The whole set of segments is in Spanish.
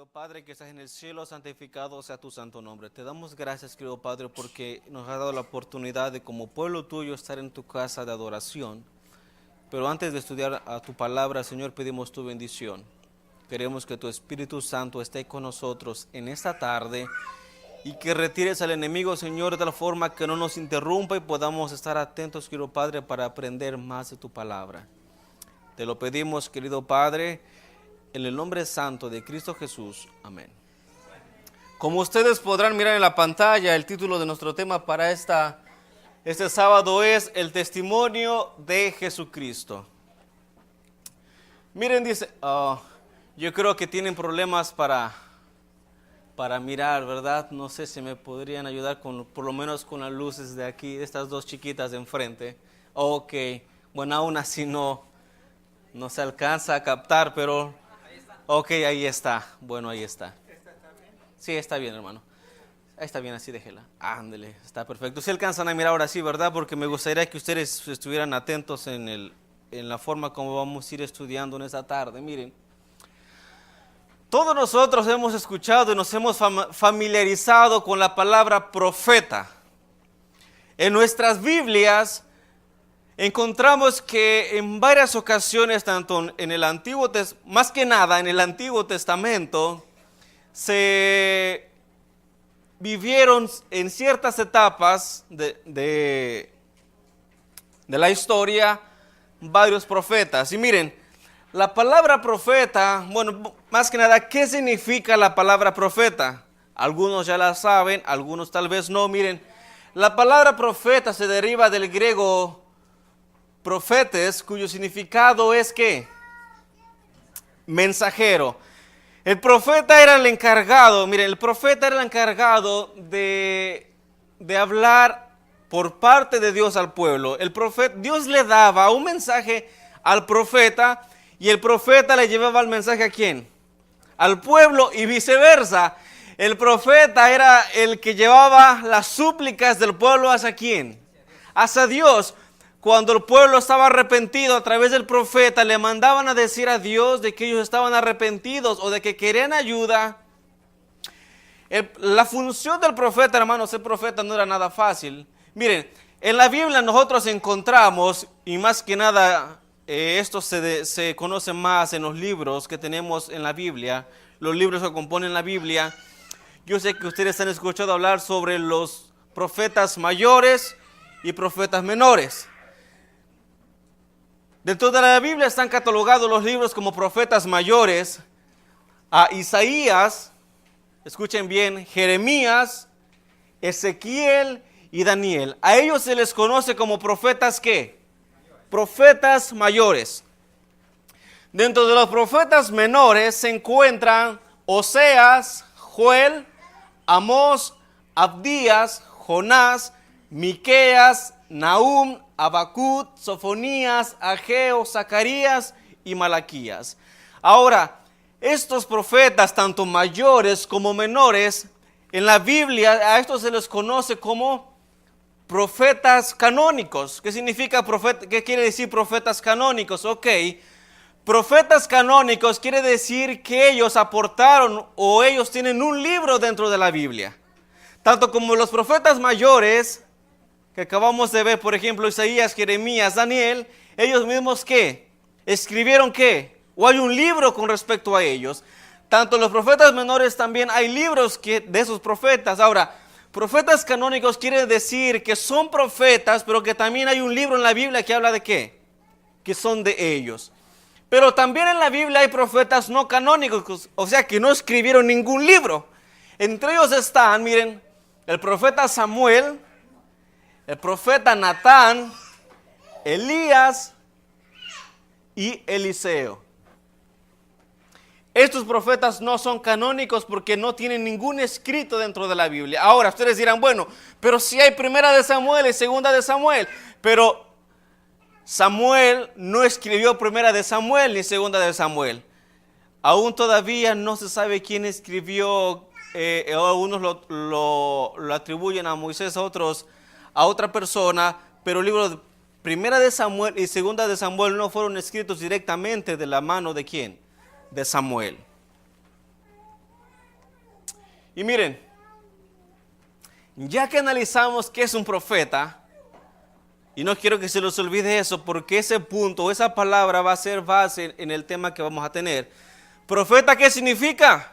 Querido Padre que estás en el cielo, santificado sea tu santo nombre. Te damos gracias, querido Padre, porque nos has dado la oportunidad de como pueblo tuyo estar en tu casa de adoración. Pero antes de estudiar a tu palabra, Señor, pedimos tu bendición. Queremos que tu Espíritu Santo esté con nosotros en esta tarde y que retires al enemigo, Señor, de tal forma que no nos interrumpa y podamos estar atentos, querido Padre, para aprender más de tu palabra. Te lo pedimos, querido Padre, en el nombre santo de Cristo Jesús. Amén. Como ustedes podrán mirar en la pantalla, el título de nuestro tema para este sábado es El testimonio de Jesucristo. Miren, dice, yo creo que tienen problemas para mirar, ¿verdad? No sé si me podrían ayudar por lo menos con las luces de aquí, de estas dos chiquitas de enfrente. Ok, bueno, aún así no se alcanza a captar, pero ok, ahí está. Bueno, ahí está. Sí, está bien, hermano. Ahí está bien, así déjela. Ándele, está perfecto. Se alcanzan a mirar ahora sí, ¿verdad? Porque me gustaría que ustedes estuvieran atentos en la forma como vamos a ir estudiando en esta tarde. Miren, todos nosotros hemos escuchado y nos hemos familiarizado con la palabra profeta. En nuestras Biblias encontramos que en varias ocasiones, tanto en el Antiguo Testamento, más que nada en el Antiguo Testamento, se vivieron en ciertas etapas de la historia varios profetas. Y miren, la palabra profeta, bueno, más que nada, ¿qué significa la palabra profeta? Algunos ya la saben, algunos tal vez no. Miren, la palabra profeta se deriva del griego profetes, cuyo significado es ¿qué? Mensajero. El profeta era el encargado, miren, el profeta era el encargado de hablar por parte de Dios al pueblo. Dios le daba un mensaje al profeta y el profeta le llevaba el mensaje ¿a quién? Al pueblo y viceversa. El profeta era el que llevaba las súplicas del pueblo ¿hacia quién? Hacia Dios. Cuando el pueblo estaba arrepentido a través del profeta, le mandaban a decir a Dios de que ellos estaban arrepentidos o de que querían ayuda. La función del profeta, hermanos, ser profeta no era nada fácil. Miren, en la Biblia nosotros encontramos, y más que nada, esto se conoce más en los libros que tenemos en la Biblia, los libros que componen la Biblia. Yo sé que ustedes han escuchado hablar sobre los profetas mayores y profetas menores. Dentro de la Biblia están catalogados los libros como profetas mayores. A Isaías, escuchen bien, Jeremías, Ezequiel y Daniel. A ellos se les conoce como profetas ¿qué? Profetas mayores. Dentro de los profetas menores se encuentran Oseas, Joel, Amós, Abdías, Jonás, Miqueas, Nahum, Habacuc, Sofonías, Ageo, Zacarías y Malaquías. Ahora, estos profetas, tanto mayores como menores, en la Biblia a estos se les conoce como profetas canónicos. ¿Qué significa profeta? ¿Qué quiere decir profetas canónicos? Ok, profetas canónicos quiere decir que ellos aportaron o ellos tienen un libro dentro de la Biblia. Tanto como los profetas mayores que acabamos de ver, por ejemplo, Isaías, Jeremías, Daniel, ellos mismos ¿qué? ¿Escribieron qué? O hay un libro con respecto a ellos. Tanto los profetas menores también hay libros de esos profetas. Ahora, profetas canónicos quiere decir que son profetas, pero que también hay un libro en la Biblia que habla de ¿qué? Que son de ellos. Pero también en la Biblia hay profetas no canónicos, o sea que no escribieron ningún libro. Entre ellos están, miren, el profeta Samuel, el profeta Natán, Elías y Eliseo. Estos profetas no son canónicos porque no tienen ningún escrito dentro de la Biblia. Ahora, ustedes dirán, bueno, pero si hay primera de Samuel y segunda de Samuel. Pero Samuel no escribió primera de Samuel ni segunda de Samuel. Aún todavía no se sabe quién escribió. Algunos lo atribuyen a Moisés, otros a otra persona, pero el libro de primera de Samuel y segunda de Samuel no fueron escritos directamente de la mano de ¿quién? De Samuel. Y miren, ya que analizamos qué es un profeta, y no quiero que se les olvide eso, porque ese punto, esa palabra va a ser base en el tema que vamos a tener. ¿Profeta qué significa?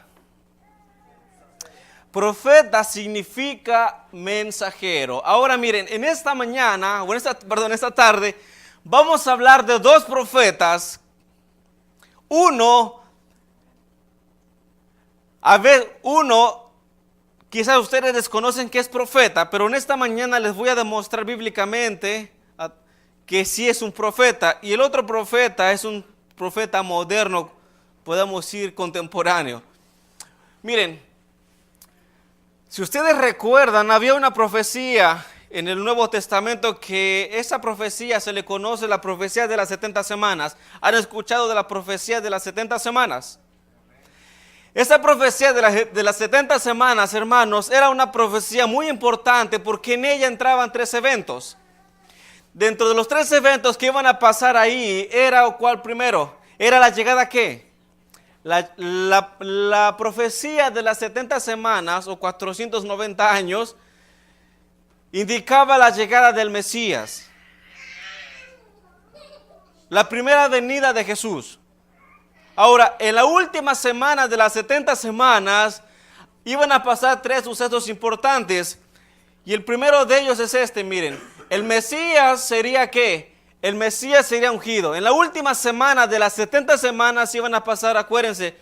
Profeta significa mensajero. Ahora miren, en esta mañana, o en esta tarde, vamos a hablar de dos profetas. Uno, quizás ustedes desconocen que es profeta, pero en esta mañana les voy a demostrar bíblicamente que sí es un profeta. Y el otro profeta es un profeta moderno, podemos decir contemporáneo. Miren, si ustedes recuerdan, había una profecía en el Nuevo Testamento que esa profecía se le conoce la profecía de las 70 semanas. ¿Han escuchado de la profecía de las 70 semanas? Esa profecía de las 70 semanas, hermanos, era una profecía muy importante porque en ella entraban 3 eventos. Dentro de los 3 eventos que iban a pasar ahí, era ¿cuál primero? Era la llegada ¿qué? La profecía de las 70 semanas o 490 años indicaba la llegada del Mesías. La primera venida de Jesús. Ahora, en la última semana de las 70 semanas iban a pasar 3 sucesos importantes. Y el primero de ellos es este, miren. El Mesías sería ¿qué? El Mesías sería ungido. En la última semana de las 70 semanas iban a pasar, acuérdense,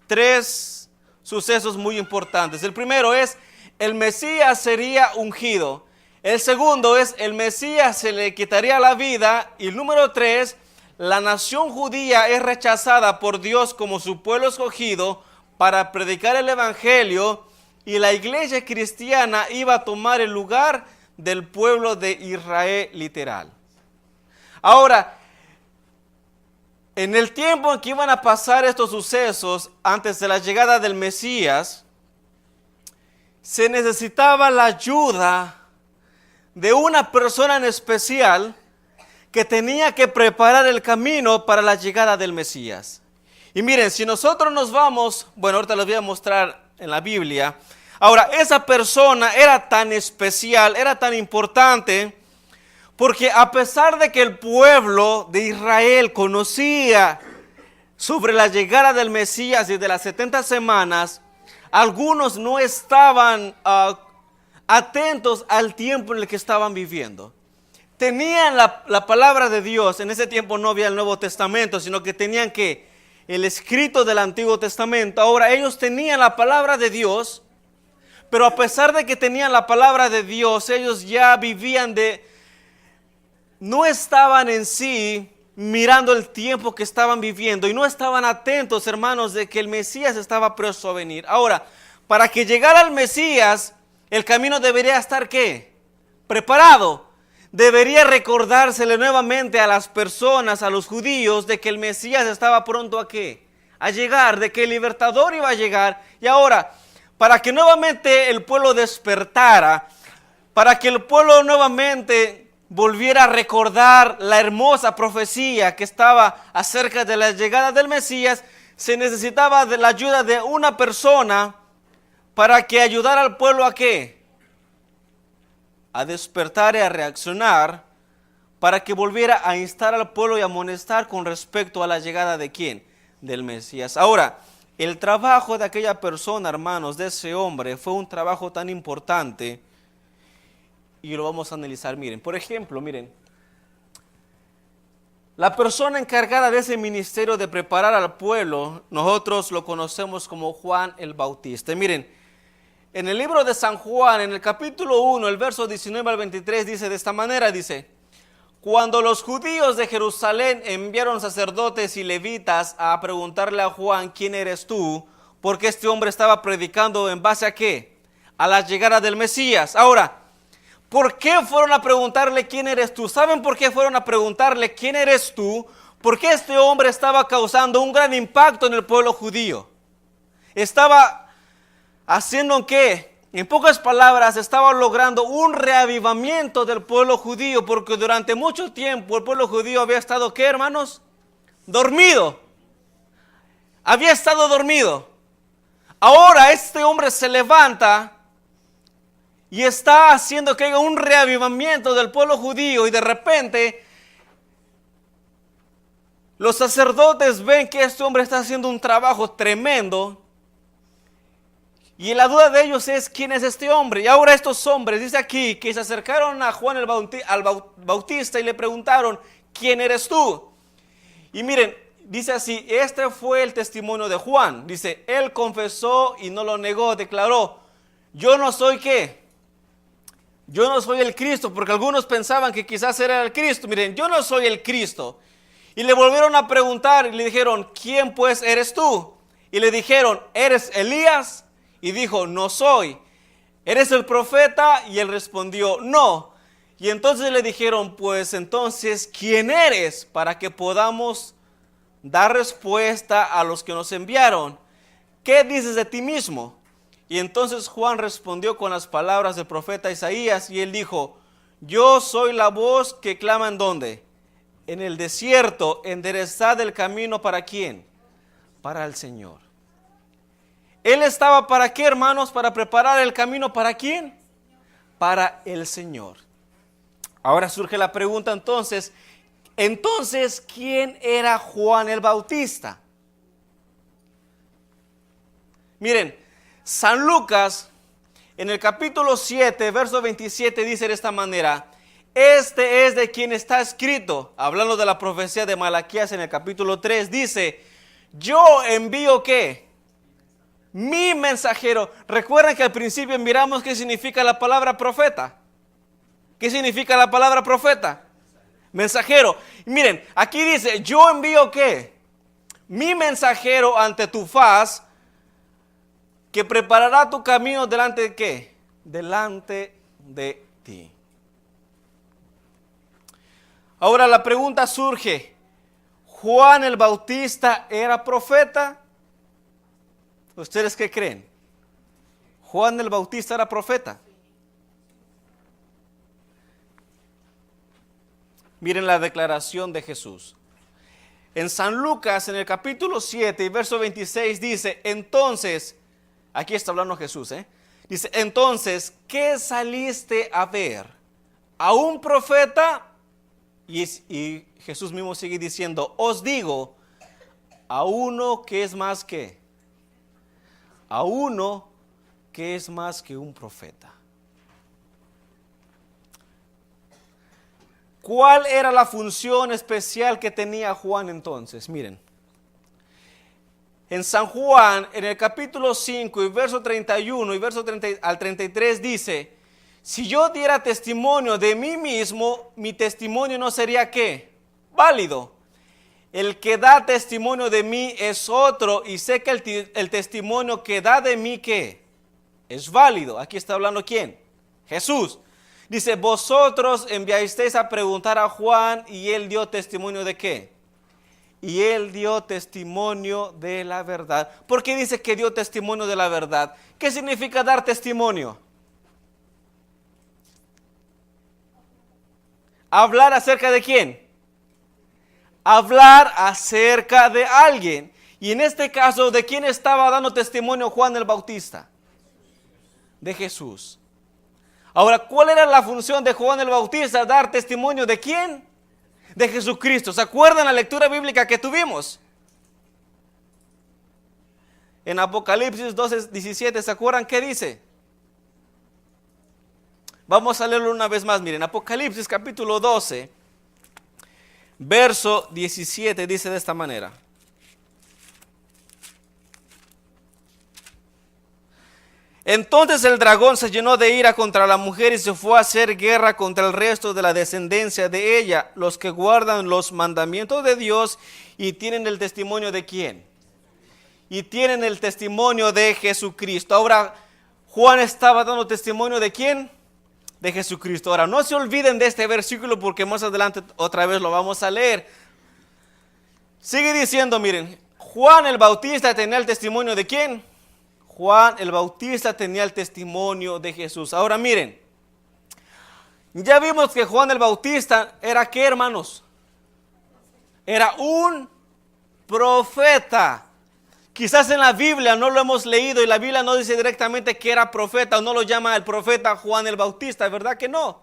3 sucesos muy importantes. El primero es, el Mesías sería ungido. El segundo es, el Mesías se le quitaría la vida. Y el número 3, la nación judía es rechazada por Dios como su pueblo escogido para predicar el evangelio. Y la iglesia cristiana iba a tomar el lugar del pueblo de Israel literal. Ahora, en el tiempo en que iban a pasar estos sucesos, antes de la llegada del Mesías, se necesitaba la ayuda de una persona en especial que tenía que preparar el camino para la llegada del Mesías. Y miren, si nosotros nos vamos, bueno, ahorita les voy a mostrar en la Biblia. Ahora, esa persona era tan especial, era tan importante, porque a pesar de que el pueblo de Israel conocía sobre la llegada del Mesías y de las 70 semanas, algunos no estaban atentos al tiempo en el que estaban viviendo. Tenían la palabra de Dios. En ese tiempo no había el Nuevo Testamento, sino que tenían el escrito del Antiguo Testamento. Ahora ellos tenían la palabra de Dios, pero a pesar de que tenían la palabra de Dios, ellos ya vivían no estaban en sí mirando el tiempo que estaban viviendo y no estaban atentos, hermanos, de que el Mesías estaba presto a venir. Ahora, para que llegara el Mesías, el camino debería estar ¿qué? Preparado. Debería recordársele nuevamente a las personas, a los judíos, de que el Mesías estaba pronto a ¿qué? A llegar, de que el libertador iba a llegar. Y ahora, para que nuevamente el pueblo despertara, para que el pueblo nuevamente volviera a recordar la hermosa profecía que estaba acerca de la llegada del Mesías, se necesitaba de la ayuda de una persona para que ayudara al pueblo a ¿qué? A despertar y a reaccionar, para que volviera a instar al pueblo y a amonestar con respecto a la llegada de ¿quién? Del Mesías. Ahora, el trabajo de aquella persona, hermanos, de ese hombre, fue un trabajo tan importante. Y lo vamos a analizar, miren, por ejemplo, miren, la persona encargada de ese ministerio de preparar al pueblo, nosotros lo conocemos como Juan el Bautista. Miren, en el libro de San Juan, en el capítulo 1, el verso 19 al 23, dice de esta manera, dice, cuando los judíos de Jerusalén enviaron sacerdotes y levitas a preguntarle a Juan, ¿quién eres tú? Porque este hombre estaba predicando en base a ¿qué? A la llegada del Mesías. Ahora, ¿por qué fueron a preguntarle quién eres tú? ¿Saben por qué fueron a preguntarle quién eres tú? Porque este hombre estaba causando un gran impacto en el pueblo judío. Estaba haciendo ¿qué? En pocas palabras, estaba logrando un reavivamiento del pueblo judío, porque durante mucho tiempo el pueblo judío había estado ¿qué, hermanos? Dormido. Había estado dormido. Ahora este hombre se levanta y está haciendo que haya un reavivamiento del pueblo judío, y de repente los sacerdotes ven que este hombre está haciendo un trabajo tremendo, y la duda de ellos es: ¿quién es este hombre? Y ahora estos hombres, dice aquí, que se acercaron a Juan el Bautista y le preguntaron: ¿quién eres tú? Y miren, dice así: este fue el testimonio de Juan. Dice: él confesó y no lo negó, declaró: yo no soy ¿qué? Yo no soy el Cristo, porque algunos pensaban que quizás era el Cristo. Miren, yo no soy el Cristo. Y le volvieron a preguntar y le dijeron: ¿quién pues eres tú? Y le dijeron: ¿eres Elías? Y dijo: no soy. ¿Eres el profeta? Y él respondió: no. Y entonces le dijeron: pues entonces, ¿quién eres? Para que podamos dar respuesta a los que nos enviaron. ¿Qué dices de ti mismo? Y entonces Juan respondió con las palabras del profeta Isaías, y él dijo: yo soy la voz que clama ¿en dónde? En el desierto, enderezad el camino. ¿Para quién? Para el Señor. Él estaba ¿para qué, hermanos? Para preparar el camino. ¿Para quién? Para el Señor. Ahora surge la pregunta entonces, ¿quién era Juan el Bautista? Miren, San Lucas en el capítulo 7, verso 27 dice de esta manera: este es de quien está escrito, hablando de la profecía de Malaquías en el capítulo 3, dice: yo envío ¿qué? Mi mensajero. Recuerden que al principio miramos qué significa la palabra profeta. ¿Qué significa la palabra profeta? Mensajero. Y miren, aquí dice: yo envío ¿qué? Mi mensajero ante tu faz, que preparará tu camino delante de ¿qué? Delante de ti. Ahora la pregunta surge: ¿Juan el Bautista era profeta? ¿Ustedes qué creen? ¿Juan el Bautista era profeta? Miren la declaración de Jesús. En San Lucas, en el capítulo 7 y verso 26 dice: entonces, aquí está hablando Jesús, dice: entonces, ¿qué saliste a ver? ¿A un profeta? Y Jesús mismo sigue diciendo: os digo, a uno que es más que, a uno que es más que un profeta. ¿Cuál era la función especial que tenía Juan entonces? Miren, en San Juan, en el capítulo 5 y verso 31 y verso 30 al 33 dice: si yo diera testimonio de mí mismo, mi testimonio no sería ¿qué? Válido. El que da testimonio de mí es otro, y sé que el testimonio que da de mí ¿qué? Es válido. Aquí está hablando ¿quién? Jesús. Dice: vosotros enviasteis a preguntar a Juan, y él dio testimonio de ¿qué? Y él dio testimonio de la verdad. ¿Por qué dice que dio testimonio de la verdad? ¿Qué significa dar testimonio? ¿Hablar acerca de quién? Hablar acerca de alguien. Y en este caso, ¿de quién estaba dando testimonio Juan el Bautista? De Jesús. Ahora, ¿cuál era la función de Juan el Bautista? Dar testimonio ¿de quién? De Jesucristo. ¿Se acuerdan la lectura bíblica que tuvimos? En Apocalipsis 12:17, ¿se acuerdan qué dice? Vamos a leerlo una vez más. Miren, Apocalipsis capítulo 12, verso 17 dice de esta manera: entonces el dragón se llenó de ira contra la mujer y se fue a hacer guerra contra el resto de la descendencia de ella, los que guardan los mandamientos de Dios y tienen el testimonio ¿de quién? Y tienen el testimonio de Jesucristo. Ahora, Juan estaba dando testimonio ¿de quién? De Jesucristo. Ahora, no se olviden de este versículo, porque más adelante otra vez lo vamos a leer. Sigue diciendo, miren, Juan el Bautista tenía el testimonio ¿de quién? Juan el Bautista tenía el testimonio de Jesús. Ahora miren, ya vimos que Juan el Bautista era ¿qué, hermanos? Era un profeta. Quizás en la Biblia no lo hemos leído y la Biblia no dice directamente que era profeta o no lo llama el profeta Juan el Bautista, ¿verdad que no?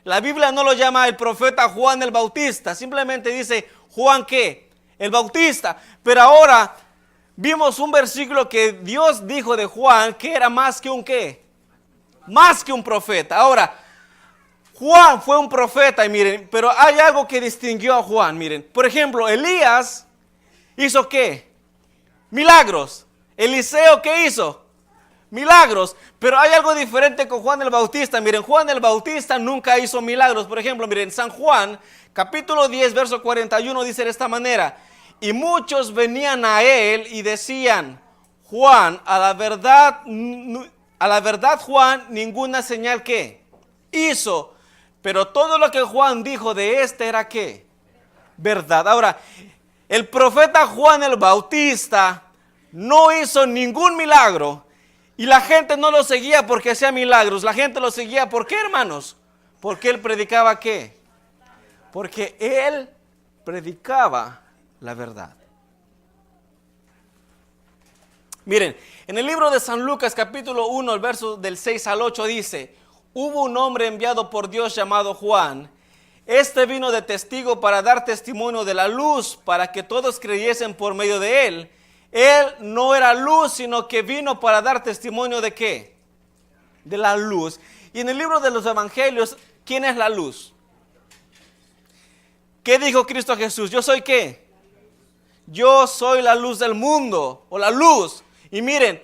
La Biblia no lo llama el profeta Juan el Bautista, simplemente dice Juan ¿qué? El Bautista. Pero ahora vimos un versículo que Dios dijo de Juan que era más que un ¿qué? Más que un profeta. Ahora, Juan fue un profeta y miren, pero hay algo que distinguió a Juan, miren. Por ejemplo, Elías hizo ¿qué? Milagros. Eliseo, ¿qué hizo? Milagros. Pero hay algo diferente con Juan el Bautista. Miren, Juan el Bautista nunca hizo milagros. Por ejemplo, miren, San Juan, capítulo 10, verso 41, dice de esta manera. Y muchos venían a él y decían, Juan, a la verdad Juan, ninguna señal que hizo. Pero todo lo que Juan dijo de este era ¿qué? Verdad. Ahora, el profeta Juan el Bautista no hizo ningún milagro y la gente no lo seguía porque hacía milagros. La gente lo seguía ¿por qué, hermanos? Porque él predicaba ¿qué? Porque él predicaba la verdad. Miren, en el libro de San Lucas capítulo 1, el verso del 6 al 8 dice, hubo un hombre enviado por Dios llamado Juan. Este vino de testigo para dar testimonio de la luz, para que todos creyesen por medio de él. Él no era luz, sino que vino para dar testimonio de ¿qué? De la luz. Y en el libro de los evangelios, ¿quién es la luz? ¿Qué dijo Cristo Jesús? ¿Yo soy qué? Yo soy la luz del mundo, o la luz. Y miren,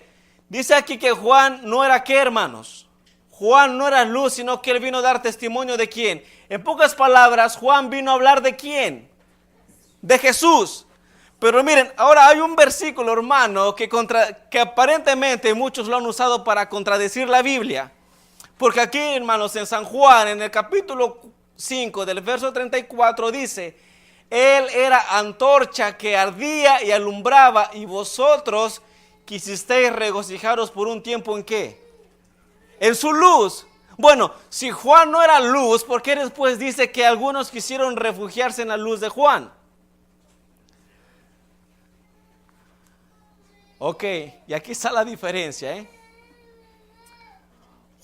dice aquí que Juan no era ¿qué, hermanos? Juan no era luz, sino que él vino a dar testimonio de quién. En pocas palabras, Juan vino a hablar de quién. De Jesús. Pero miren, ahora hay un versículo, hermano, que aparentemente muchos lo han usado para contradecir la Biblia. Porque aquí, hermanos, en San Juan, en el capítulo 5, del verso 34, dice, él era antorcha que ardía y alumbraba, y vosotros quisisteis regocijaros por un tiempo ¿en qué? En su luz. Bueno, si Juan no era luz, ¿por qué después dice que algunos quisieron refugiarse en la luz de Juan? Ok, y aquí está la diferencia,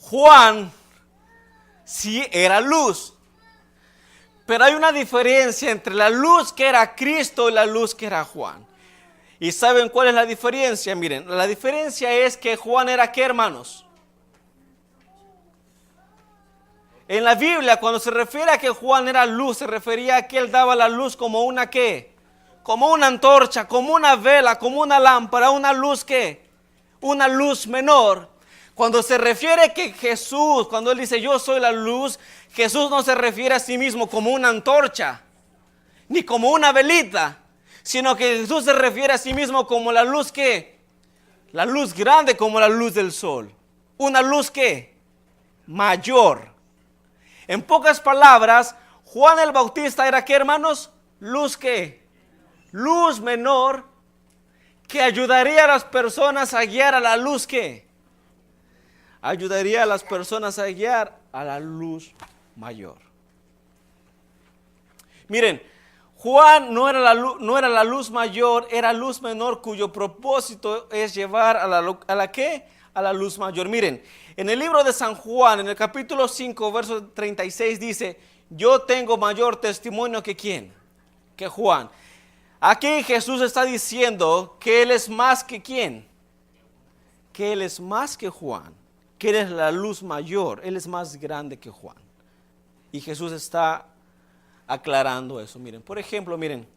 Juan sí era luz, pero hay una diferencia entre la luz que era Cristo y la luz que era Juan. ¿Y saben cuál es la diferencia? Miren, la diferencia es que Juan era ¿qué, hermanos? En la Biblia, cuando se refiere a que Juan era luz, se refería a que él daba la luz como una ¿qué? Como una antorcha, como una vela, como una lámpara, una luz ¿qué? Una luz menor. Cuando se refiere que Jesús, cuando él dice yo soy la luz, Jesús no se refiere a sí mismo como una antorcha, ni como una velita, sino que Jesús se refiere a sí mismo como la luz ¿qué? La luz grande como la luz del sol. Una luz ¿qué? Mayor. En pocas palabras, Juan el Bautista era ¿qué, hermanos? Luz ¿qué? Luz menor que ayudaría a las personas a guiar a la luz ¿qué? Ayudaría a las personas a guiar a la luz mayor. Miren, Juan no era la luz mayor, era luz menor cuyo propósito es llevar a la ¿qué? A la luz mayor. Miren, en el libro de San Juan, en el capítulo 5, verso 36 dice, yo tengo mayor testimonio que ¿quién? Que Juan. Aquí Jesús está diciendo que él es más que ¿quién? Que él es más que Juan, que él es la luz mayor, él es más grande que Juan. Y Jesús está aclarando eso. Miren, por ejemplo, miren,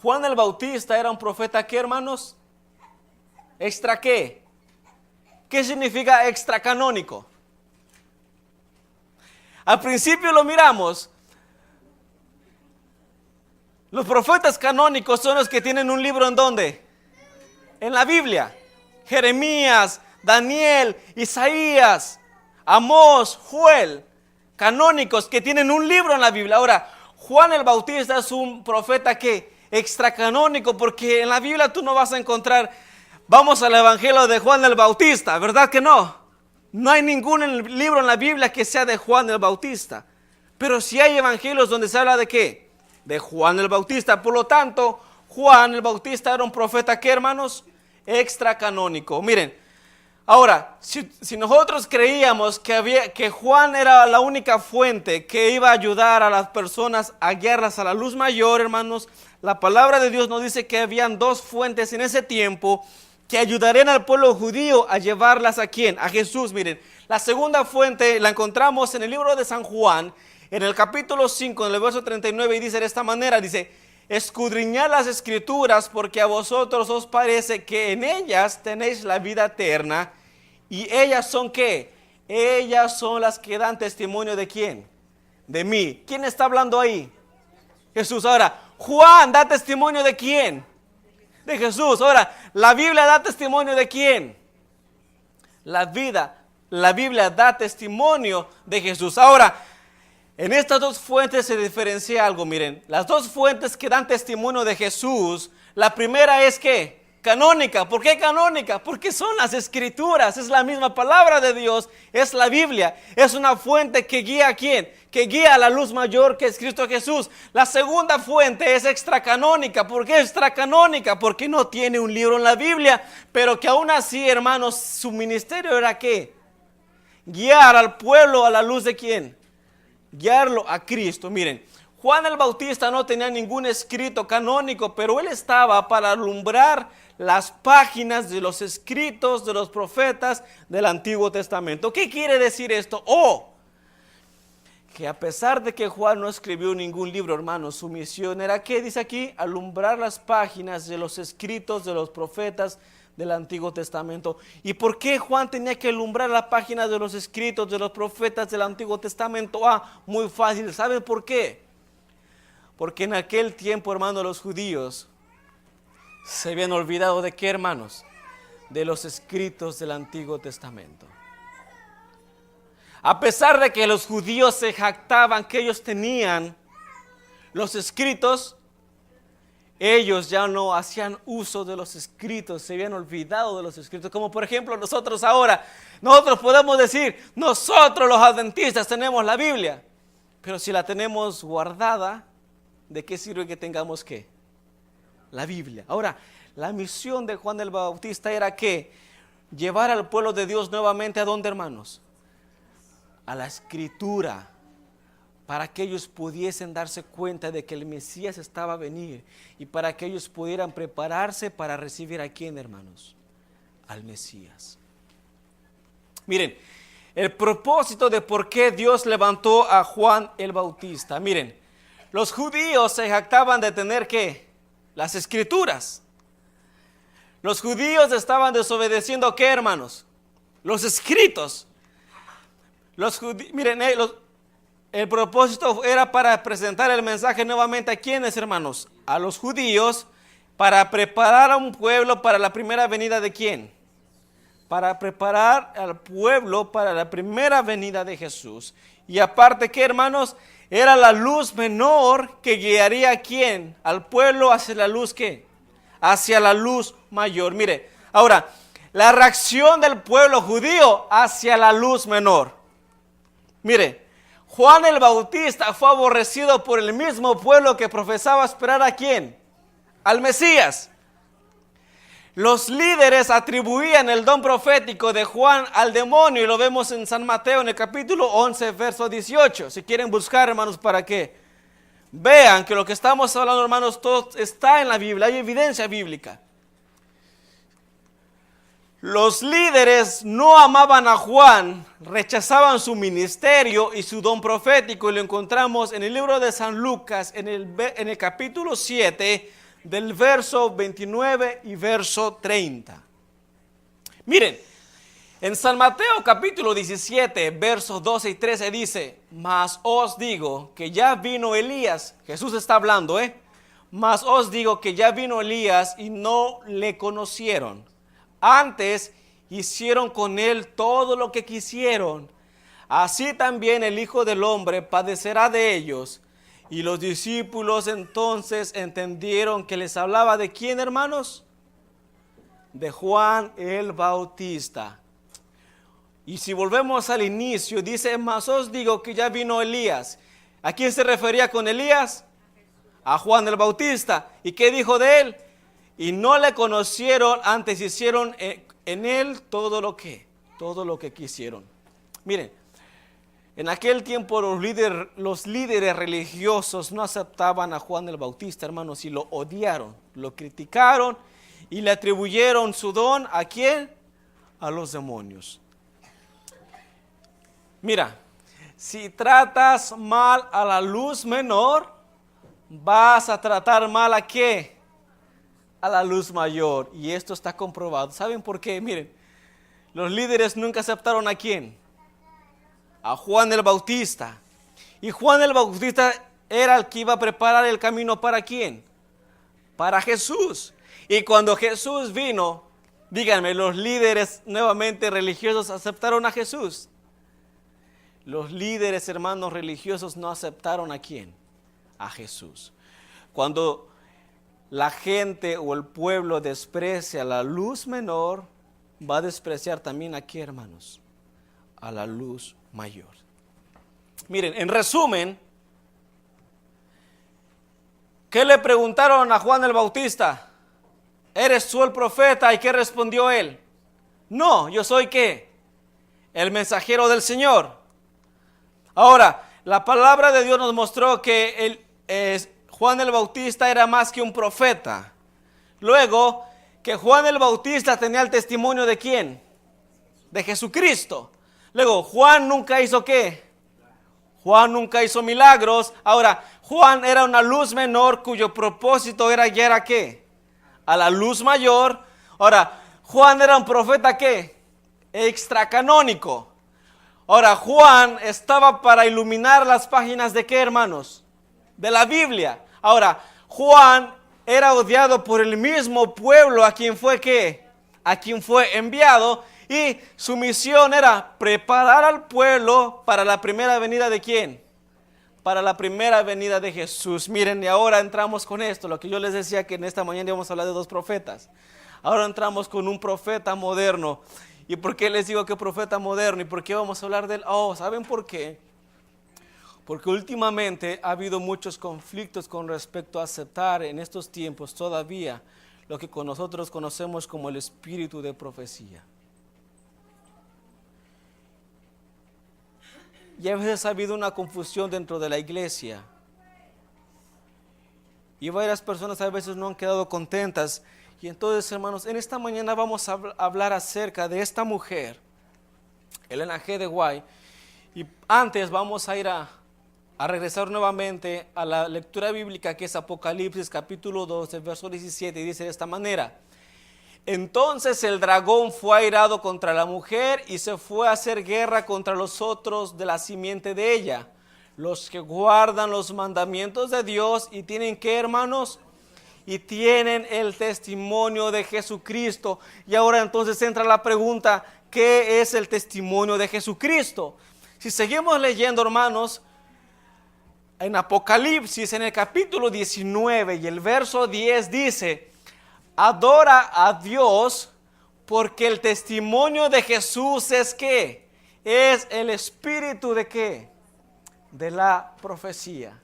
Juan el Bautista era un profeta ¿qué, hermanos? ¿Extra qué? ¿Qué significa extracanónico? Al principio lo miramos. Los profetas canónicos son los que tienen un libro ¿en dónde? En la Biblia. Jeremías, Daniel, Isaías, Amós, Joel. Canónicos que tienen un libro en la Biblia. Ahora, Juan el Bautista es un profeta que extracanónico, porque en la Biblia tú no vas a encontrar, vamos al evangelio de Juan el Bautista, ¿verdad que no? No hay ningún libro en la Biblia que sea de Juan el Bautista. Pero sí hay evangelios donde se habla de ¿qué? De Juan el Bautista. Por lo tanto, Juan el Bautista era un profeta, ¿qué, hermanos? Extracanónico. Miren, ahora, si nosotros creíamos que Juan era la única fuente que iba a ayudar a las personas a guiarlas a la luz mayor, hermanos, la palabra de Dios nos dice que habían dos fuentes en ese tiempo que ayudarían al pueblo judío a llevarlas ¿a quién? A Jesús. Miren, la segunda fuente la encontramos en el libro de San Juan, en el capítulo 5, en el verso 39, y dice de esta manera, dice: escudriñad las escrituras, porque a vosotros os parece que en ellas tenéis la vida eterna, y ellas son ¿qué? Ellas son las que dan testimonio ¿de quién? De mí. ¿Quién está hablando ahí? Jesús. Ahora, Juan da testimonio ¿de quién? De Jesús. Ahora, la Biblia da testimonio ¿de quién? La Biblia da testimonio de Jesús. Ahora, en estas dos fuentes se diferencia algo, miren. Las dos fuentes que dan testimonio de Jesús, la primera es ¿qué? Canónica. ¿Por qué canónica? Porque son las escrituras, es la misma palabra de Dios, es la Biblia. Es una fuente que guía ¿a quién? Que guía a la luz mayor que es Cristo Jesús. La segunda fuente es extracanónica. ¿Por qué extracanónica? Porque no tiene un libro en la Biblia, pero que aún así, hermanos, su ministerio era ¿qué? Guiar al pueblo a la luz ¿de quién? Guiarlo a Cristo. Miren, Juan el Bautista no tenía ningún escrito canónico, pero él estaba para alumbrar las páginas de los escritos de los profetas del Antiguo Testamento. ¿Qué quiere decir esto? Que a pesar de que Juan no escribió ningún libro, hermanos, su misión era, ¿qué dice aquí? Alumbrar las páginas de los escritos de los profetas del Antiguo Testamento. ¿Y por qué Juan tenía que alumbrar la página de los escritos de los profetas del Antiguo Testamento? Muy fácil. ¿Saben por qué? Porque en aquel tiempo, hermanos, los judíos se habían olvidado ¿de qué, hermanos? De los escritos del Antiguo Testamento. A pesar de que los judíos se jactaban que ellos tenían los escritos, ellos ya no hacían uso de los escritos, se habían olvidado de los escritos. Como por ejemplo nosotros ahora, nosotros podemos decir, nosotros los adventistas tenemos la Biblia, pero si la tenemos guardada, ¿de qué sirve que tengamos qué? La Biblia. Ahora, la misión de Juan el Bautista era que llevar al pueblo de Dios nuevamente ¿a dónde, hermanos? A la escritura, para que ellos pudiesen darse cuenta de que el Mesías estaba a venir y para que ellos pudieran prepararse para recibir ¿a quién, hermanos? Al Mesías. Miren, el propósito de por qué Dios levantó a Juan el Bautista. Miren, los judíos se jactaban de tener ¿qué? Las escrituras. Los judíos estaban desobedeciendo ¿qué, hermanos? Los escritos. Miren, el propósito era para presentar el mensaje nuevamente ¿a quiénes, hermanos? A los judíos, para preparar a un pueblo para la primera venida ¿de quién? Para preparar al pueblo para la primera venida de Jesús. Y aparte ¿qué, hermanos? Era la luz menor que guiaría ¿a quién? Al pueblo hacia la luz ¿qué? Hacia la luz mayor. Mire, ahora, la reacción del pueblo judío hacia la luz menor. Mire, Juan el Bautista fue aborrecido por el mismo pueblo que profesaba esperar ¿a quién? Al Mesías. Los líderes atribuían el don profético de Juan al demonio y lo vemos en San Mateo en el capítulo 11, verso 18. Si quieren buscar, hermanos, para que vean que lo que estamos hablando, hermanos, todo está en la Biblia, hay evidencia bíblica. Los líderes no amaban a Juan, rechazaban su ministerio y su don profético, y lo encontramos en el libro de San Lucas, en el capítulo 7, del verso 29 y verso 30. Miren, en San Mateo capítulo 17, versos 12 y 13 dice: mas os digo que ya vino Elías. Jesús está hablando, mas os digo que ya vino Elías y no le conocieron. Antes hicieron con él todo lo que quisieron. Así también el Hijo del Hombre padecerá de ellos. Y los discípulos entonces entendieron que les hablaba ¿de quién, hermanos? De Juan el Bautista. Y si volvemos al inicio, dice: mas os digo que ya vino Elías. ¿A quién se refería con Elías? A Juan el Bautista. ¿Y qué dijo de él? Y no le conocieron, antes hicieron en él todo lo que quisieron. Miren, en aquel tiempo los líderes religiosos no aceptaban a Juan el Bautista, hermanos, y lo odiaron, lo criticaron y le atribuyeron su don ¿a quién? A los demonios. Mira, si tratas mal a la luz menor, vas a tratar mal ¿a qué? A la luz mayor. Y esto está comprobado. ¿Saben por qué? Miren, los líderes nunca aceptaron ¿a quién? A Juan el Bautista. Y Juan el Bautista era el que iba a preparar el camino ¿para quién? Para Jesús. Y cuando Jesús vino, díganme, los líderes nuevamente religiosos aceptaron a Jesús. Los líderes, hermanos religiosos, no aceptaron ¿a quién? A Jesús. Cuando la gente o el pueblo desprecia la luz menor, va a despreciar también ¿a qué, hermanos? A la luz mayor. Miren, en resumen, ¿qué le preguntaron a Juan el Bautista? ¿Eres tú el profeta? ¿Y qué respondió él? No, yo soy ¿qué? El mensajero del Señor. Ahora, la palabra de Dios nos mostró que Juan el Bautista era más que un profeta. Luego, que Juan el Bautista tenía el testimonio ¿de quién? De Jesucristo. Luego, Juan nunca hizo ¿qué? Juan nunca hizo milagros. Ahora, Juan era una luz menor cuyo propósito era llegar ¿a qué? A la luz mayor. Ahora, Juan era un profeta ¿qué? Extracanónico. Ahora, Juan estaba para iluminar las páginas ¿de qué, hermanos? De la Biblia. Ahora, Juan era odiado por el mismo pueblo a quien fue ¿qué? A quien fue enviado. Y su misión era preparar al pueblo para la primera venida ¿de quién? Para la primera venida de Jesús. Miren, y ahora entramos con esto, lo que yo les decía que en esta mañana íbamos a hablar de dos profetas. Ahora entramos con un profeta moderno. ¿Y por qué les digo que profeta moderno? ¿Y por qué vamos a hablar de él? Oh, ¿saben por qué? Porque últimamente ha habido muchos conflictos con respecto a aceptar en estos tiempos todavía lo que nosotros conocemos como el espíritu de profecía. Y a veces ha habido una confusión dentro de la iglesia. Y varias personas a veces no han quedado contentas. Y entonces, hermanos, en esta mañana vamos a hablar acerca de esta mujer, Ellen G. White. Y antes vamos a ir a regresar nuevamente a la lectura bíblica que es Apocalipsis capítulo 2, verso 17. Y dice de esta manera: entonces el dragón fue airado contra la mujer y se fue a hacer guerra contra los otros de la simiente de ella, los que guardan los mandamientos de Dios y tienen ¿qué, hermanos? Y tienen el testimonio de Jesucristo. Y ahora entonces entra la pregunta: ¿qué es el testimonio de Jesucristo? Si seguimos leyendo, hermanos, en Apocalipsis, en el capítulo 19 y el verso 10 dice: adora a Dios porque el testimonio de Jesús es ¿qué? Es el espíritu de ¿qué? De la profecía.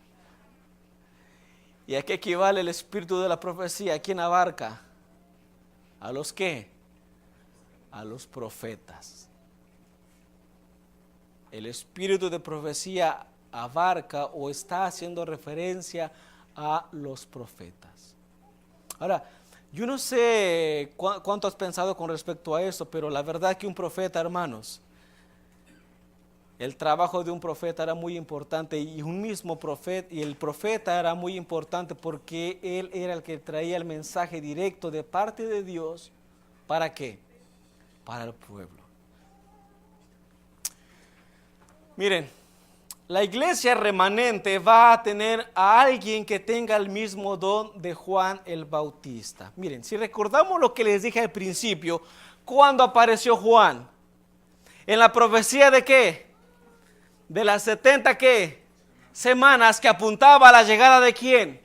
¿Y a qué equivale el espíritu de la profecía? ¿A quién abarca? ¿A los qué? A los profetas. El espíritu de profecía abarca o está haciendo referencia a los profetas. Ahora, yo no sé cuánto has pensado con respecto a eso, pero la verdad que un profeta, hermanos, el trabajo de un profeta era muy importante, y un mismo profeta, y el profeta era muy importante porque él era el que traía el mensaje directo de parte de Dios. ¿Para qué? Para el pueblo. Miren, la iglesia remanente va a tener a alguien que tenga el mismo don de Juan el Bautista. Miren, si recordamos lo que les dije al principio, ¿cuándo apareció Juan? En la profecía de ¿qué? De las 70 ¿qué? Semanas que apuntaba a la llegada de ¿quién?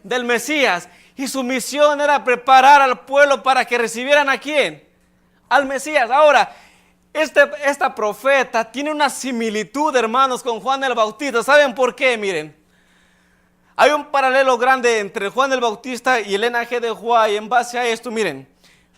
Del Mesías. Y su misión era preparar al pueblo para que recibieran ¿a quién? Al Mesías. Ahora, esta profeta tiene una similitud, hermanos, con Juan el Bautista. ¿Saben por qué? Miren, Hay un paralelo grande entre Juan el Bautista y el G. de Juan, y en base a esto, miren,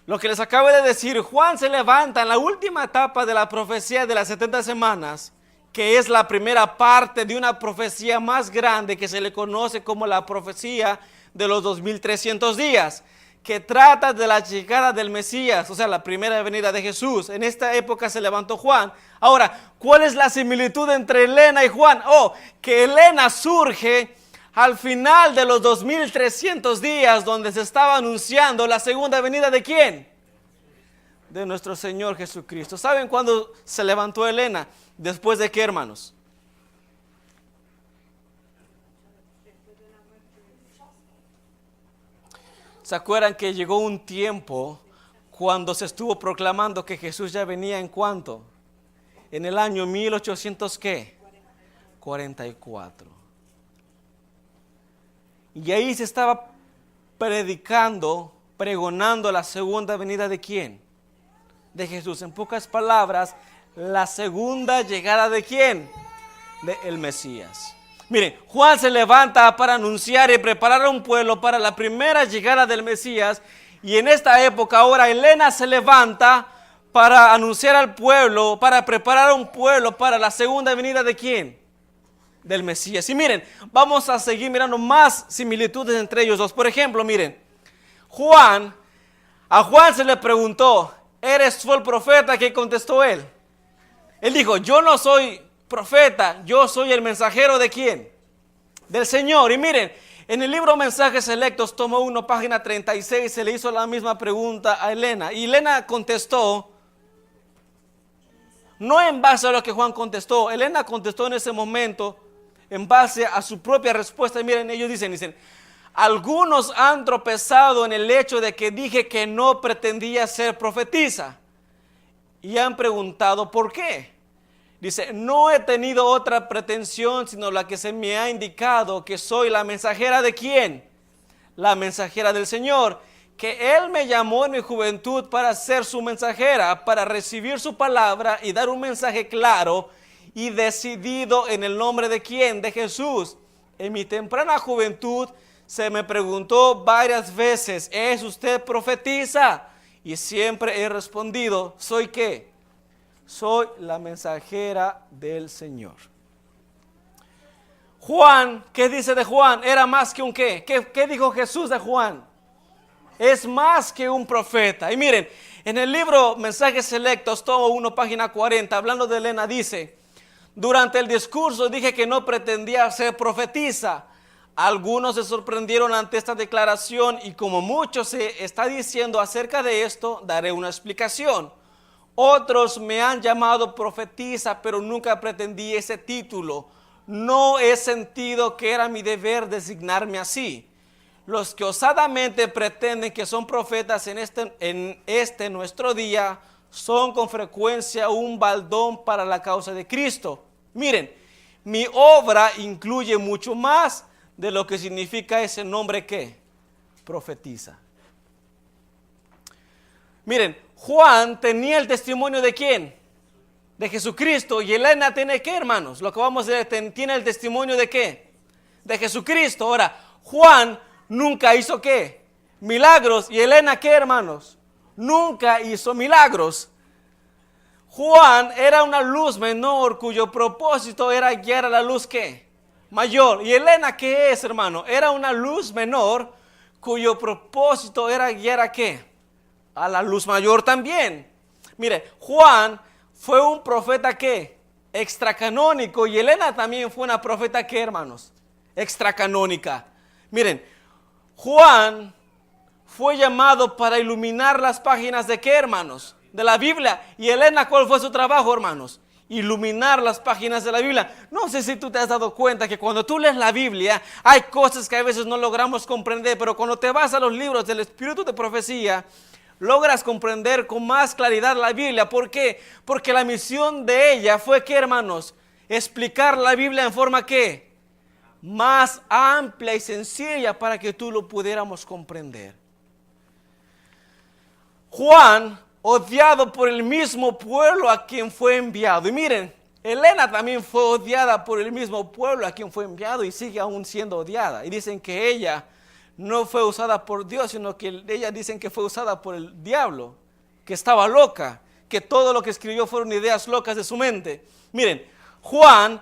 lo que les acabo de decir, Juan se levanta en la última etapa de la profecía de las 70 semanas, que es la primera parte de una profecía más grande que se le conoce como la profecía de los 2300 días, que trata de la llegada del Mesías, o sea, la primera venida de Jesús. En esta época se levantó Juan. Ahora, ¿cuál es la similitud entre Elena y Juan? Que Elena surge al final de los 2300 días, donde se estaba anunciando la segunda venida ¿de quién? De nuestro Señor Jesucristo. ¿Saben cuándo se levantó Elena? ¿Después de qué, hermanos? ¿Se acuerdan que llegó un tiempo cuando se estuvo proclamando que Jesús ya venía en cuánto? En el año 1800 ¿qué? 44. Y ahí se estaba predicando, pregonando la segunda venida ¿de quién? De Jesús. En pocas palabras, la segunda llegada ¿de quién? De el Mesías. Miren, Juan se levanta para anunciar y preparar a un pueblo para la primera llegada del Mesías. Y en esta época ahora Elena se levanta para anunciar al pueblo, para preparar a un pueblo para la segunda venida ¿de quién? Del Mesías. Y miren, vamos a seguir mirando más similitudes entre ellos dos. Por ejemplo, miren, a Juan se le preguntó, ¿eres tú el profeta? ¿Qué contestó él? Él dijo, yo no soy profeta, yo soy el mensajero ¿de quién? Del Señor. Y miren, en el libro Mensajes Selectos, tomo 1, página 36, se le hizo la misma pregunta a Elena. Y Elena contestó, no en base a lo que Juan contestó. Elena contestó en ese momento en base a su propia respuesta. Y miren, ellos dicen, algunos han tropezado en el hecho de que dije que no pretendía ser profetisa. Y han preguntado, ¿por qué? Dice, no he tenido otra pretensión sino la que se me ha indicado, que soy la mensajera ¿de quién? La mensajera del Señor, que Él me llamó en mi juventud para ser su mensajera, para recibir su palabra y dar un mensaje claro y decidido en el nombre ¿de quién? De Jesús. En mi temprana juventud se me preguntó varias veces, ¿es usted profetisa? Y siempre he respondido, ¿soy qué? Soy la mensajera del Señor. Juan, ¿qué dice de Juan? Era más que un qué. ¿Qué dijo Jesús de Juan? Es más que un profeta. Y miren, en el libro Mensajes Selectos, tomo 1, página 40, hablando de Elena, dice, durante el discurso dije que no pretendía ser profetisa. Algunos se sorprendieron ante esta declaración y como mucho se está diciendo acerca de esto, daré una explicación. Otros me han llamado profetisa, pero nunca pretendí ese título. No he sentido que era mi deber designarme así. Los que osadamente pretenden que son profetas en este nuestro día son con frecuencia un baldón para la causa de Cristo. Miren, mi obra incluye mucho más de lo que significa ese nombre que profetiza. Miren, Juan tenía el testimonio ¿de quién? De Jesucristo. Y Elena tiene ¿qué, hermanos? Lo que vamos a ver, tiene el testimonio ¿de qué? De Jesucristo. Ahora, Juan nunca hizo ¿qué? Milagros. ¿Y Elena qué, hermanos? Nunca hizo milagros. Juan era una luz menor cuyo propósito era guiar a la luz ¿qué? Mayor. ¿Y Elena qué es, hermano? Era una luz menor cuyo propósito era guiar a ¿qué? A la luz mayor también. Mire, Juan fue un profeta ¿qué? Extracanónico. Y Elena también fue una profeta ¿qué, hermanos? Extracanónica. Miren, Juan fue llamado para iluminar las páginas ¿de qué, hermanos? De la Biblia. Y Elena, ¿cuál fue su trabajo, hermanos? Iluminar las páginas de la Biblia. No sé si tú te has dado cuenta que cuando tú lees la Biblia hay cosas que a veces no logramos comprender, pero cuando te vas a los libros del Espíritu de Profecía logras comprender con más claridad la Biblia. ¿Por qué? Porque la misión de ella fue ¿qué, hermanos? Explicar la Biblia en forma ¿qué? Más amplia y sencilla para que tú lo pudiéramos comprender. Juan, odiado por el mismo pueblo a quien fue enviado. Y miren, Elena también fue odiada por el mismo pueblo a quien fue enviado y sigue aún siendo odiada. Y dicen que ella no fue usada por Dios, sino que ella dicen que fue usada por el diablo, que estaba loca, que todo lo que escribió fueron ideas locas de su mente. Miren, Juan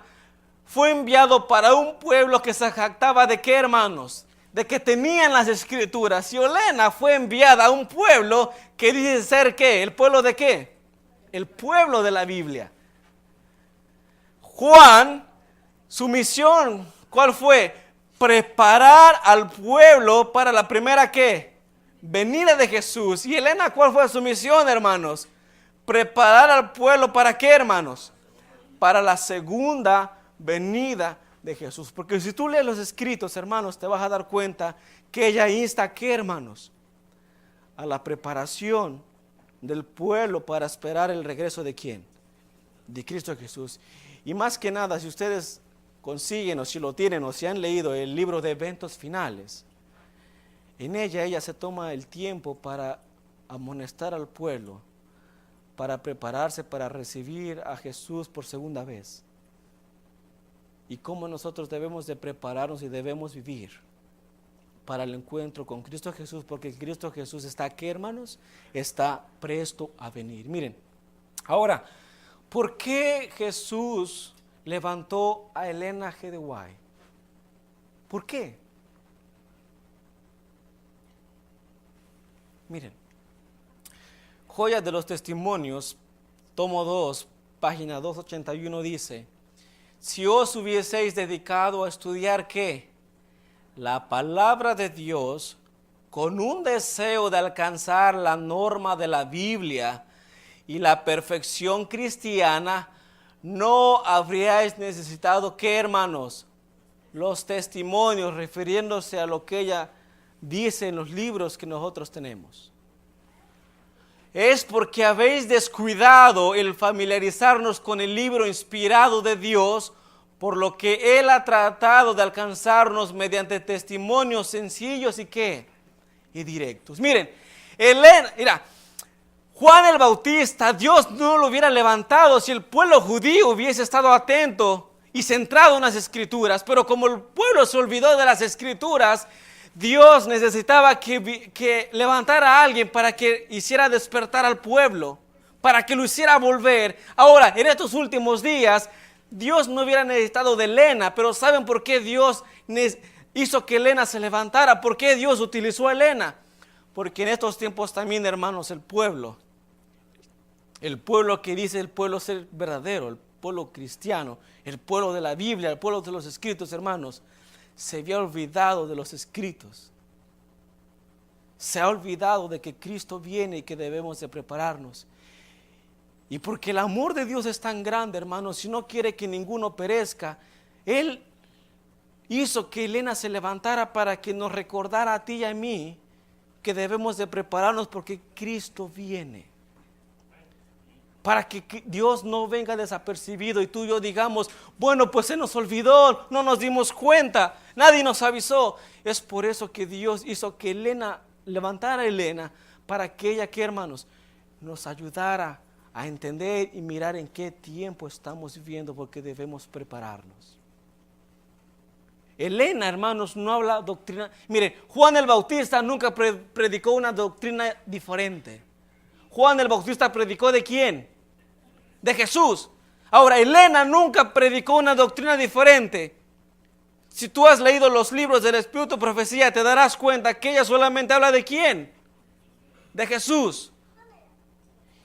fue enviado para un pueblo que se jactaba de qué, hermanos, de que tenían las escrituras. Y Elena fue enviada a un pueblo que dice ser ¿qué? ¿El pueblo de qué? El pueblo de la Biblia. Juan, su misión, ¿cuál fue? Preparar al pueblo para la primera ¿qué? Venida de Jesús. Y Elena, ¿cuál fue su misión, hermanos? Preparar al pueblo ¿para qué, hermanos? Para la segunda venida de Jesús. Porque si tú lees los escritos, hermanos, te vas a dar cuenta que ella insta ¿a qué, hermanos? A la preparación del pueblo para esperar el regreso de ¿quién? De Cristo Jesús. Y más que nada, si ustedes consiguen o si lo tienen o si han leído el libro de eventos finales, en ella se toma el tiempo para amonestar al pueblo, para prepararse para recibir a Jesús por segunda vez. Y cómo nosotros debemos de prepararnos y debemos vivir para el encuentro con Cristo Jesús, porque Cristo Jesús está aquí, hermanos, está presto a venir. Miren, ahora, ¿por qué Jesús levantó a Elena G. de White? ¿Por qué? Miren, Joyas de los Testimonios, tomo 2, página 281 dice: si os hubieseis dedicado a estudiar ¿qué? La palabra de Dios con un deseo de alcanzar la norma de la Biblia y la perfección cristiana, no habríais necesitado ¿qué, hermanos? Los testimonios, refiriéndose a lo que ella dice en los libros que nosotros tenemos. Es porque habéis descuidado el familiarizarnos con el libro inspirado de Dios, por lo que Él ha tratado de alcanzarnos mediante testimonios sencillos y ¿qué? Y directos. Miren, mira, Juan el Bautista, Dios no lo hubiera levantado si el pueblo judío hubiese estado atento y centrado en las escrituras, pero como el pueblo se olvidó de las escrituras, Dios necesitaba que levantara a alguien para que hiciera despertar al pueblo, para que lo hiciera volver. Ahora, en estos últimos días, Dios no hubiera necesitado de Elena, pero ¿saben por qué Dios hizo que Elena se levantara? ¿Por qué Dios utilizó a Elena? Porque en estos tiempos también, hermanos, el pueblo que dice el pueblo ser verdadero, el pueblo cristiano, el pueblo de la Biblia, el pueblo de los escritos, hermanos, se había olvidado de los escritos. Se ha olvidado de que Cristo viene y que debemos de prepararnos. Y porque el amor de Dios es tan grande, hermanos, si no quiere que ninguno perezca, Él hizo que Elena se levantara para que nos recordara a ti y a mí que debemos de prepararnos porque Cristo viene. Para que Dios no venga desapercibido y tú y yo digamos, bueno, pues se nos olvidó, no nos dimos cuenta, nadie nos avisó. Es por eso que Dios hizo que Elena, levantara a Elena, para que ella, ¿qué, hermanos? Nos ayudara a entender y mirar en qué tiempo estamos viviendo, porque debemos prepararnos. Elena, hermanos, no habla doctrina. Mire, Juan el Bautista nunca predicó una doctrina diferente. Juan el Bautista predicó ¿de quién? De Jesús. Ahora, Elena nunca predicó una doctrina diferente. Si tú has leído los libros del Espíritu de Profecía, te darás cuenta que ella solamente habla ¿de quién? De Jesús.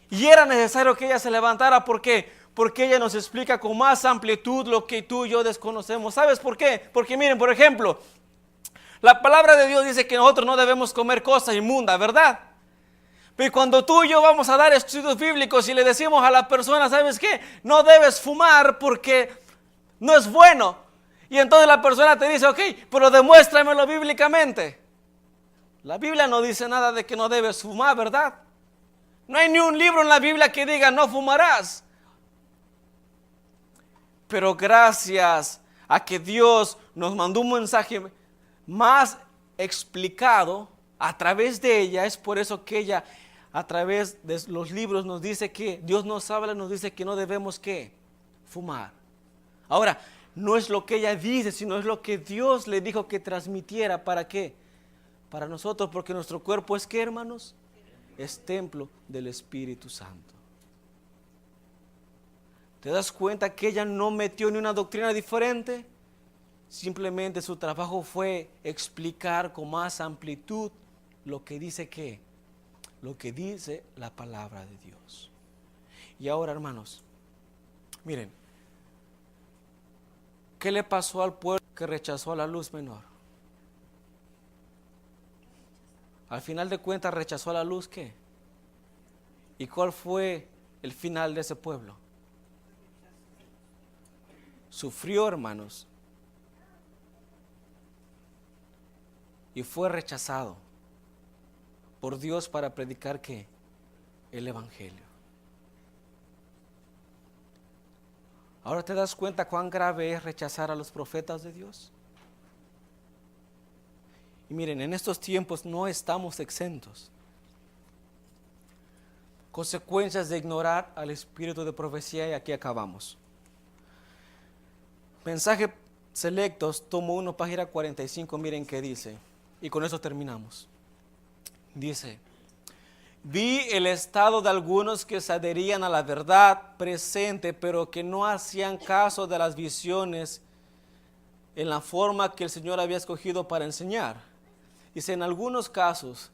Y era necesario que ella se levantara. ¿Por qué? Porque ella nos explica con más amplitud lo que tú y yo desconocemos. ¿Sabes por qué? Porque miren, por ejemplo, la palabra de Dios dice que nosotros no debemos comer cosas inmundas, ¿verdad? Pero cuando tú y yo vamos a dar estudios bíblicos y le decimos a la persona, ¿sabes qué? No debes fumar porque no es bueno. Y entonces la persona te dice, ok, pero demuéstramelo bíblicamente. La Biblia no dice nada de que no debes fumar, ¿verdad? No hay ni un libro en la Biblia que diga no fumarás. Pero gracias a que Dios nos mandó un mensaje más explicado a través de ella, es por eso que ella a través de los libros nos dice que Dios nos habla, nos dice que no debemos ¿qué? fumar. Ahora, no es lo que ella dice, sino es lo que Dios le dijo que transmitiera. ¿Para qué? Para nosotros, porque nuestro cuerpo es, ¿qué, hermanos? Es templo del Espíritu Santo. ¿Te das cuenta que ella no metió ni una doctrina diferente? Simplemente su trabajo fue explicar con más amplitud lo que dice ¿qué? Lo que dice la palabra de Dios. Y ahora, hermanos, miren, ¿qué le pasó al pueblo que rechazó a la luz menor? Al final de cuentas rechazó a la luz, ¿qué? ¿Y cuál fue el final de ese pueblo? Sufrió, hermanos, y fue rechazado por Dios para predicar ¿qué? El Evangelio. Ahora te das cuenta cuán grave es rechazar a los profetas de Dios. Y miren, en estos tiempos no estamos exentos. Consecuencias de ignorar al espíritu de profecía, y aquí acabamos. Mensaje selectos, tomo 1, página 45, miren qué dice. Y con eso terminamos. Dice: vi el estado de algunos que se adherían a la verdad presente, pero que no hacían caso de las visiones en la forma que el Señor había escogido para enseñar. Dice, en algunos casos,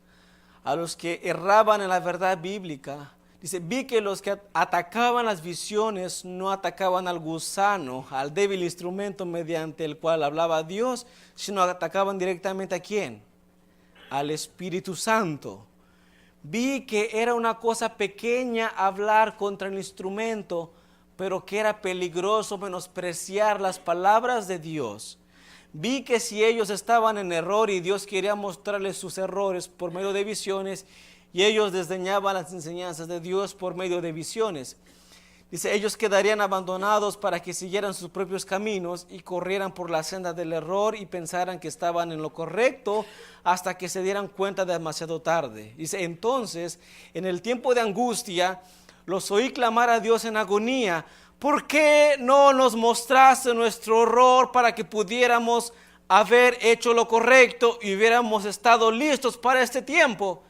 a los que erraban en la verdad bíblica, dice, vi que los que atacaban las visiones no atacaban al gusano, al débil instrumento mediante el cual hablaba Dios, sino atacaban directamente ¿a quién? Al Espíritu Santo. Vi que era una cosa pequeña hablar contra el instrumento, pero que era peligroso menospreciar las palabras de Dios. Vi que si ellos estaban en error y Dios quería mostrarles sus errores por medio de visiones, y ellos desdeñaban las enseñanzas de Dios por medio de visiones. Dice, ellos quedarían abandonados para que siguieran sus propios caminos y corrieran por la senda del error y pensaran que estaban en lo correcto hasta que se dieran cuenta demasiado tarde. Dice, entonces, en el tiempo de angustia, los oí clamar a Dios en agonía: ¿por qué no nos mostraste nuestro horror para que pudiéramos haber hecho lo correcto y hubiéramos estado listos para este tiempo?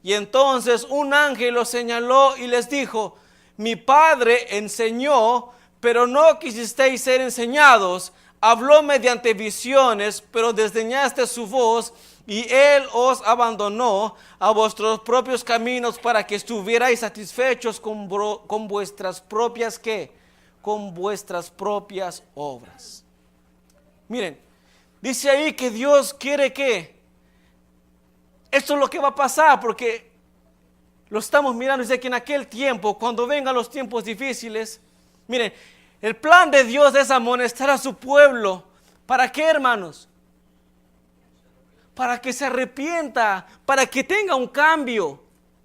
Y entonces un ángel los señaló y les dijo: mi padre enseñó, pero no quisisteis ser enseñados. Habló mediante visiones, pero desdeñaste su voz, y él os abandonó a vuestros propios caminos para que estuvierais satisfechos con vuestras propias, ¿qué? Con vuestras propias obras. Miren, dice ahí que Dios quiere que esto es lo que va a pasar, porque lo estamos mirando. Dice que en aquel tiempo, cuando vengan los tiempos difíciles, miren, el plan de Dios es amonestar a su pueblo. ¿Para qué, hermanos? Para que se arrepienta, para que tenga un cambio,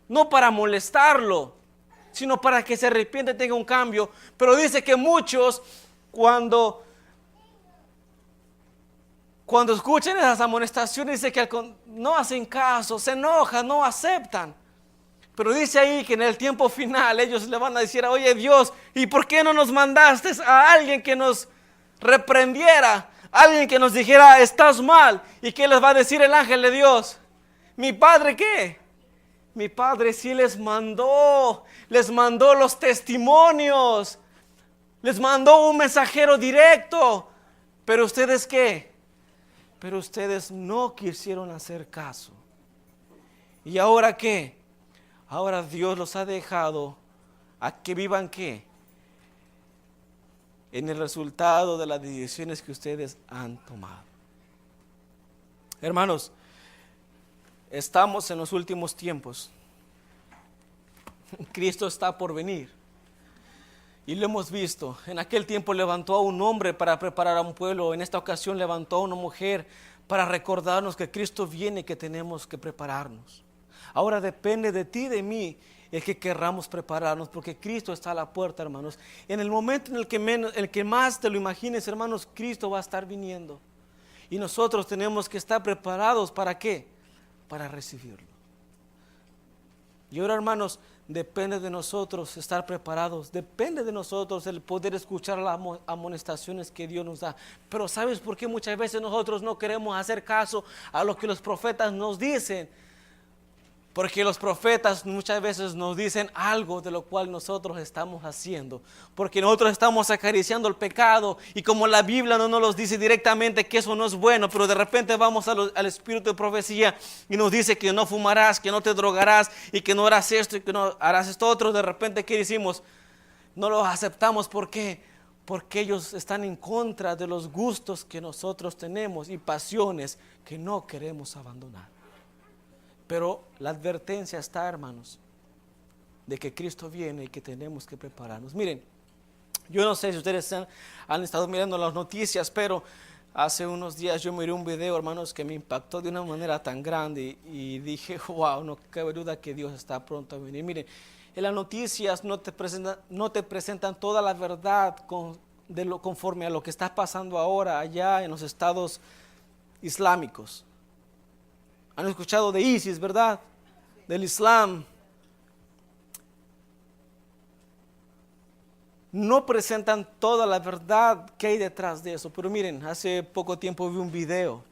no para molestarlo, sino para que se arrepienta y tenga un cambio. Pero dice que muchos, cuando escuchan esas amonestaciones, dice que no hacen caso, se enojan, no aceptan. Pero dice ahí que en el tiempo final ellos le van a decir: oye Dios, ¿y por qué no nos mandaste a alguien que nos reprendiera? Alguien que nos dijera: estás mal. ¿Y qué les va a decir el ángel de Dios? ¿Mi padre qué? Mi padre sí les mandó los testimonios, les mandó un mensajero directo. ¿Pero ustedes qué? Pero ustedes no quisieron hacer caso. ¿Y ahora qué? Ahora Dios los ha dejado a que vivan ¿qué? En el resultado de las decisiones que ustedes han tomado. Hermanos, estamos en los últimos tiempos. Cristo está por venir. Y lo hemos visto. En aquel tiempo levantó a un hombre para preparar a un pueblo. En esta ocasión levantó a una mujer para recordarnos que Cristo viene y que tenemos que prepararnos. Ahora depende de ti y de mí el que querramos prepararnos, porque Cristo está a la puerta, hermanos. En el momento en el que más te lo imagines, hermanos, Cristo va a estar viniendo. Y nosotros tenemos que estar preparados, ¿para qué? Para recibirlo. Y ahora, hermanos, Depende de nosotros estar preparados. Depende de nosotros el poder escuchar las amonestaciones que Dios nos da. Pero ¿sabes por qué muchas veces nosotros no queremos hacer caso a lo que los profetas nos dicen? Porque los profetas muchas veces nos dicen algo de lo cual nosotros estamos haciendo. Porque nosotros estamos acariciando el pecado. Y como la Biblia no nos dice directamente que eso no es bueno, pero de repente vamos al espíritu de profecía y nos dice que no fumarás, que no te drogarás y que no harás esto y que no harás esto otro. De repente, ¿qué decimos? No los aceptamos. ¿Por qué? Porque ellos están en contra de los gustos que nosotros tenemos y pasiones que no queremos abandonar. Pero la advertencia está, hermanos, de que Cristo viene y que tenemos que prepararnos. Miren, yo no sé si ustedes han estado mirando las noticias, pero hace unos días yo miré un video, hermanos, que me impactó de una manera tan grande y dije, wow, no cabe duda que Dios está pronto a venir. Miren, en las noticias no te presentan toda la verdad conforme a lo que está pasando ahora allá en los estados islámicos. Han escuchado de ISIS, ¿verdad? Del Islam. No presentan toda la verdad que hay detrás de eso. Pero miren, hace poco tiempo vi un video.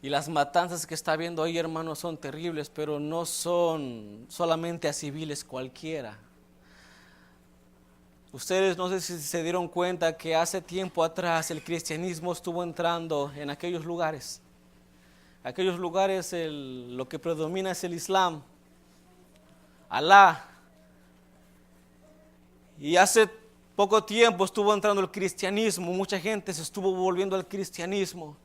Y las matanzas que está habiendo ahí, hermanos, son terribles, pero no son solamente a civiles cualquiera. Ustedes no sé si se dieron cuenta que hace tiempo atrás el cristianismo estuvo entrando en aquellos lugares. Aquellos lugares lo que predomina es el Islam, Alá. Y hace poco tiempo estuvo entrando el cristianismo, mucha gente se estuvo volviendo al cristianismo.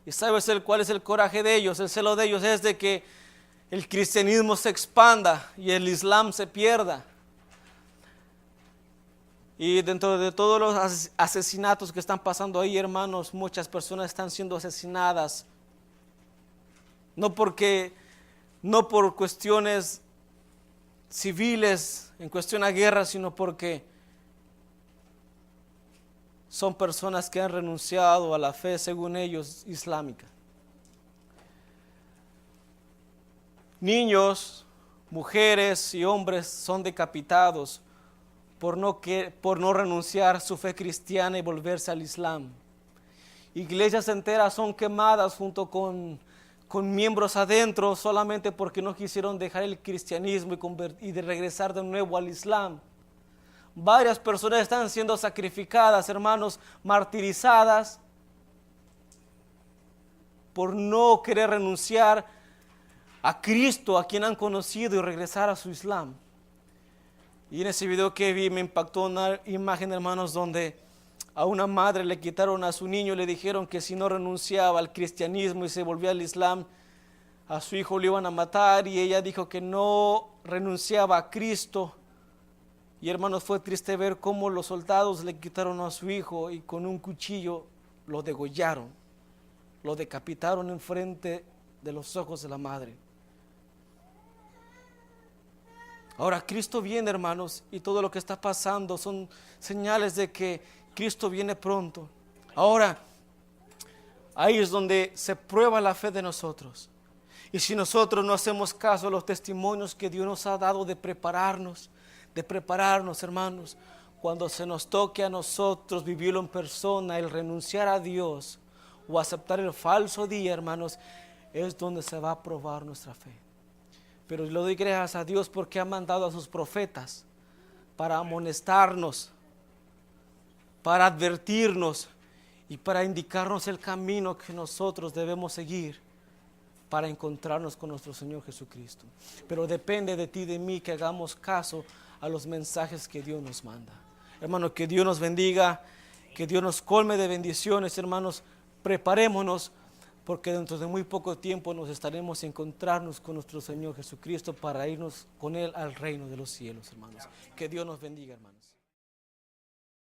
¿Y sabes cuál es el coraje de ellos? El celo de ellos es de que el cristianismo se expanda y el Islam se pierda. Y dentro de todos los asesinatos que están pasando ahí, hermanos, muchas personas están siendo asesinadas. No por cuestiones civiles, en cuestión a guerra, sino porque son personas que han renunciado a la fe, según ellos, islámica. Niños, mujeres y hombres son decapitados por no renunciar a su fe cristiana y volverse al Islam. Iglesias enteras son quemadas junto con miembros adentro solamente porque no quisieron dejar el cristianismo y de regresar de nuevo al Islam. Varias personas están siendo sacrificadas, hermanos, martirizadas por no querer renunciar a Cristo, a quien han conocido, y regresar a su Islam. Y en ese video que vi me impactó una imagen, hermanos, donde a una madre le quitaron a su niño, le dijeron que si no renunciaba al cristianismo y se volvía al Islam, a su hijo le iban a matar, y ella dijo que no renunciaba a Cristo. Y hermanos, fue triste ver cómo los soldados le quitaron a su hijo y con un cuchillo lo degollaron, lo decapitaron enfrente de los ojos de la madre. Ahora Cristo viene, hermanos, y todo lo que está pasando son señales de que Cristo viene pronto. Ahora, ahí es donde se prueba la fe de nosotros. Y si nosotros no hacemos caso a los testimonios que Dios nos ha dado de prepararnos, hermanos, cuando se nos toque a nosotros vivirlo en persona, el renunciar a Dios o aceptar el falso día, hermanos, es donde se va a probar nuestra fe. Pero le doy gracias a Dios porque ha mandado a sus profetas para amonestarnos, para advertirnos y para indicarnos el camino que nosotros debemos seguir para encontrarnos con nuestro Señor Jesucristo. Pero depende de ti y de mí que hagamos caso a los mensajes que Dios nos manda. Hermanos, que Dios nos bendiga, que Dios nos colme de bendiciones, hermanos. Preparémonos, porque dentro de muy poco tiempo nos estaremos encontrarnos con nuestro Señor Jesucristo para irnos con Él al reino de los cielos, hermanos. Que Dios nos bendiga, hermanos.